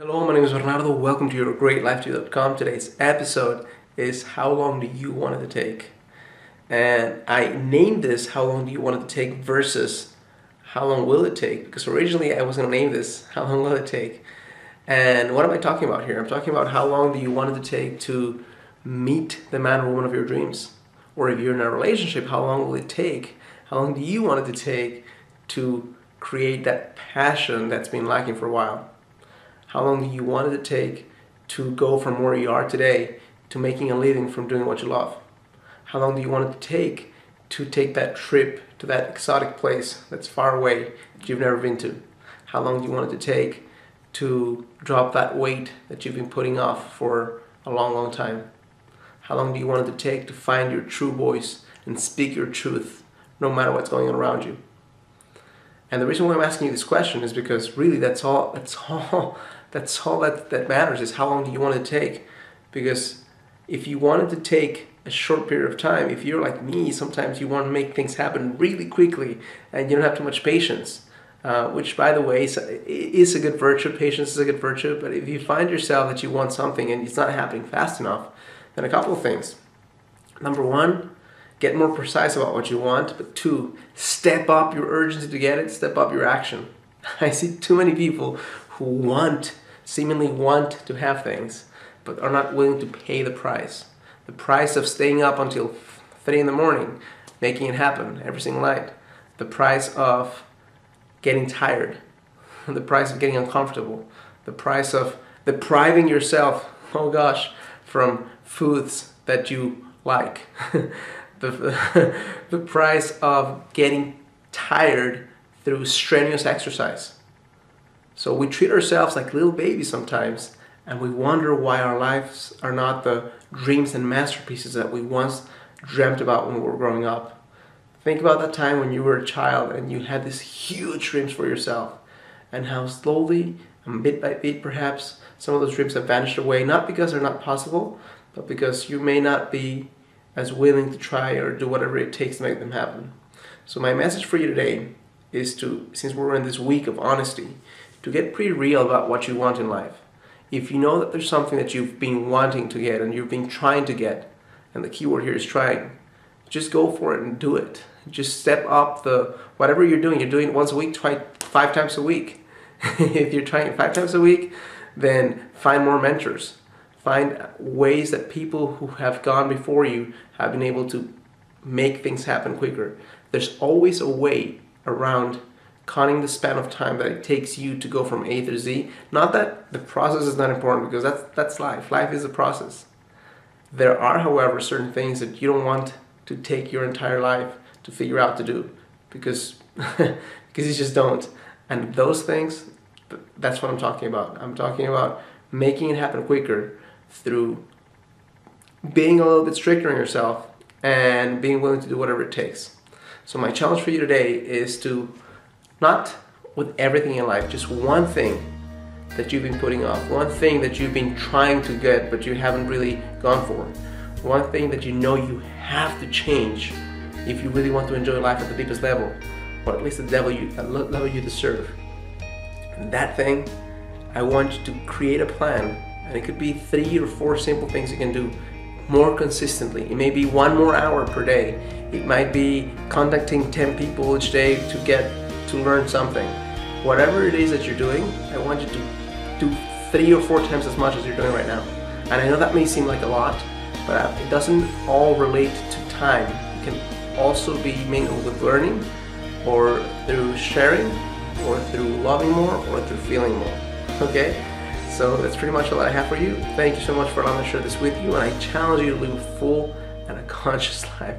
Hello, my name is Bernardo. Welcome to YourGreatLifeToo.com. Today's episode is how long do you want it to take? And I named this how long do you want it to take versus how long will it take? Because originally I was going to name this how long will it take? And what am I talking about here? I'm talking about how long do you want it to take to meet the man or woman of your dreams? Or if you're in a relationship, how long will it take? How long do you want it to take to create that passion that's been lacking for a while? How long do you want it to take to go from where you are today to making a living from doing what you love? How long do you want it to take that trip to that exotic place that's far away that you've never been to? How long do you want it to take to drop that weight that you've been putting off for a long, long time? How long do you want it to take to find your true voice and speak your truth no matter what's going on around you? And the reason why I'm asking you this question is because really that's all that matters, is how long do you want it to take? Because if you want it to take a short period of time, if you're like me, sometimes you want to make things happen really quickly and you don't have too much patience, which by the way is a good virtue. Patience is a good virtue. But if you find yourself that you want something and it's not happening fast enough, then a couple of things. Number one, get more precise about what you want. But two, step up your urgency to get it, step up your action. I see too many people who seemingly want to have things, but are not willing to pay the price. The price of staying up until 3 in the morning, making it happen every single night. The price of getting tired. The price of getting uncomfortable. The price of depriving yourself, oh gosh, from foods that you like. The price of getting tired through strenuous exercise. So we treat ourselves like little babies sometimes, and we wonder why our lives are not the dreams and masterpieces that we once dreamt about when we were growing up. Think about that time when you were a child and you had these huge dreams for yourself, and how slowly and bit by bit perhaps some of those dreams have vanished away, not because they're not possible, but because you may not be as willing to try or do whatever it takes to make them happen. So my message for you today is to, since we're in this week of honesty, to get pretty real about what you want in life. If you know that there's something that you've been wanting to get and you've been trying to get, and the key word here is trying, just go for it and do it. Just step up whatever you're doing it once a week, try 5 times a week. If you're trying it 5 times a week, then find more mentors. Find ways that people who have gone before you have been able to make things happen quicker. There's always a way around cutting the span of time that it takes you to go from A to Z. Not that the process is not important, because that's life. Life is a process. There are, however, certain things that you don't want to take your entire life to figure out to do, because you just don't. And those things, that's what I'm talking about. I'm talking about making it happen quicker through being a little bit stricter on yourself and being willing to do whatever it takes. So my challenge for you today is to, not with everything in life, just one thing that you've been putting off, one thing that you've been trying to get but you haven't really gone for, one thing that you know you have to change if you really want to enjoy life at the deepest level, or at least the level you deserve. And that thing, I want you to create a plan, and it could be 3 or 4 simple things you can do more consistently. It may be 1 more hour per day. It might be contacting 10 people each day to learn something. Whatever it is that you're doing, I want you to do 3 or 4 times as much as you're doing right now. And I know that may seem like a lot, but it doesn't all relate to time. It can also be mingled with learning, or through sharing, or through loving more, or through feeling more. Okay? So that's pretty much all I have for you. Thank you so much for allowing me to share this with you, and I challenge you to live a full and a conscious life.